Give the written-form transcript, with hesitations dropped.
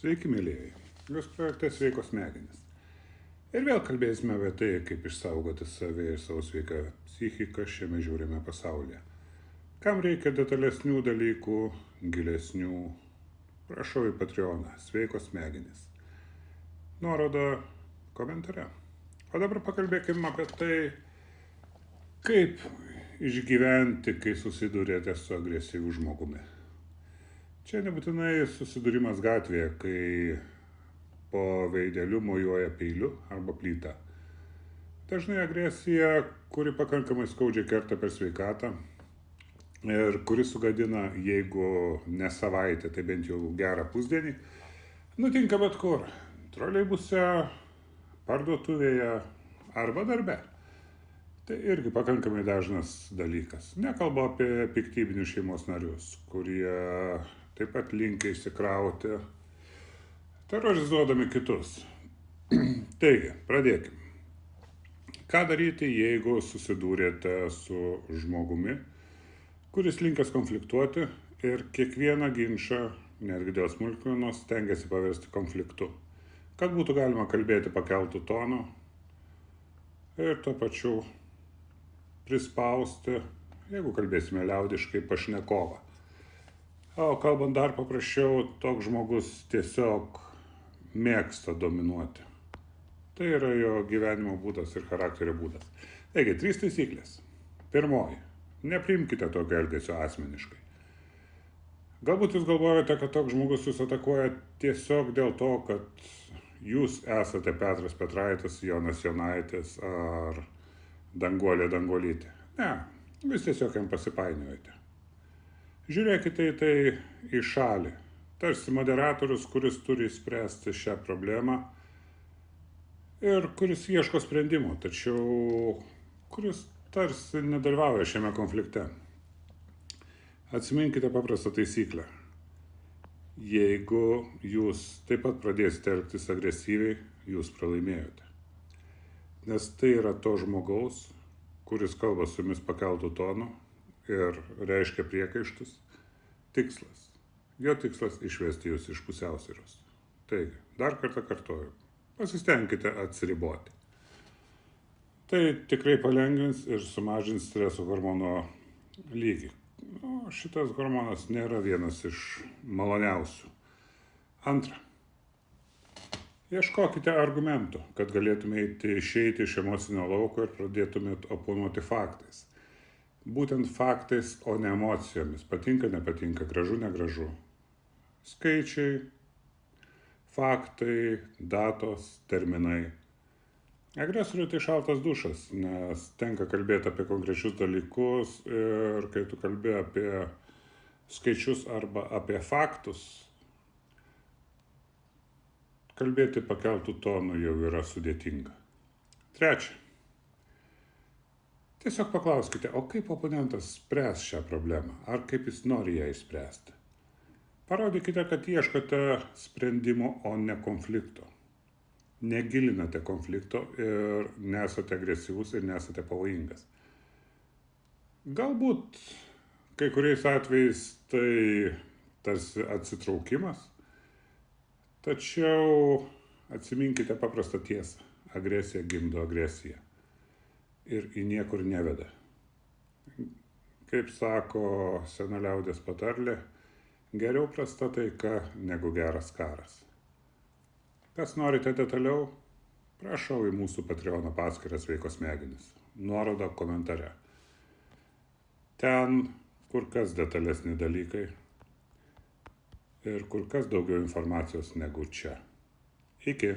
Sveiki, mėlyjeji. Jūs projekte Sveikos smegenys. Ir vėl kalbėsime apie tai, kaip išsaugoti save ir savo sveiką psichiką šiame žiūrime pasaulyje. Kam reikia detalesnių dalykų, gilesnių, prašau į Patreoną Sveikos smegenys. Nuoroda komentare. O dabar pakalbėkime apie tai, kaip išgyventi, kai susidurėte su agresyviu žmogumi. Čia nebūtinai susidūrimas gatvėje, kai po veideliu mojuoja peiliu arba plyta. Dažnai agresija, kuri pakankamai skaudžiai kerta per sveikatą ir kuri sugadina, jeigu ne savaitę, tai bent jau gerą pusdienį, nutinka bet kur. Troleibuse, parduotuvėje arba darbe. Tai irgi pakankamai dažnas dalykas. Nekalbu apie piktybinius šeimos narius, kurie taip pat linkia išsikrauti, terorizuodami kitus. Taigi, pradėkime. Ką daryti, jeigu susidūrėte su žmogumi, kuris linkęs konfliktuoti ir kiekvieną ginčą, netgi dėl smulkmenos, stengiasi paversti konfliktu, kad būtų galima kalbėti pakeltų toną ir tuo pačiu prispausti, jeigu kalbėsime liaudiškai, pašnekovą. O kalbant dar paprasčiau, toks žmogus tiesiog mėgsta dominuoti. Tai yra jo gyvenimo būdas ir charakterio būdas. Taigi, 3 taisyklės. Pirmoji. Nepriimkite tokio elgesio asmeniškai. Galbūt jūs galvojate, kad toks žmogus jūs atakuoja tiesiog dėl to, kad jūs esate Petras Petraitis, Jonas Jonaitis ar Danguolė Danguolytė. Ne, jūs tiesiog jam pasipainiojate. Žiūrėkite į tai į šalį, tarsi moderatorius, kuris turi spręsti šią problemą ir kuris ieško sprendimų, tačiau kuris tarsi nedalyvauja šiame konflikte. Atsiminkite paprastą taisyklę. Jeigu jūs taip pat pradėsite elgtis agresyviai, jūs pralaimėjote. Nes tai yra to žmogaus, kuris kalba su jumis pakeltų tonu ir reiškia priekaištus, tikslas. Jo tikslas išvesti jūs iš pusiausvyros. Taigi, dar kartą kartoju, pasistengkite atsiriboti. Tai tikrai palengvins ir sumažins streso hormono lygį. O šitas hormonas nėra vienas iš maloniausių. Antra. Ieškokite argumentų, kad galėtumėte išeiti iš emocinio lauko ir pradėtumėte oponuoti faktais. Būtent faktais, o ne emocijomis. Patinka, nepatinka, gražu, negražu. Skaičiai, faktai, datos, terminai. Agresoriui tai šaltas dušas, nes tenka kalbėti apie konkrečius dalykus ir kai tu kalbė apie skaičius arba apie faktus, kalbėti pakeltų tonų jau yra sudėtinga. Trečia. Tiesiog paklauskite, o kaip oponentas spręs šią problemą, ar kaip jis nori ją išspręsti. Parodykite, kad ieškote sprendimo, o ne konflikto. Negilinate konflikto ir nesate agresyvus ir nesate pavojingas. Galbūt kai kuriais atvejais tai tarsi atsitraukimas, tačiau atsiminkite paprastą tiesą. Agresija gimdo agresiją. Ir į niekur neveda. Kaip sako sena liaudies patarlė, geriau prasta taika negu geras karas. Kas norite detaliau, prašau į mūsų Patreono paskyrą Sveikos smegenys. Nuoroda komentare. Ten kur kas detalesni dalykai ir kur kas daugiau informacijos negu čia. Iki.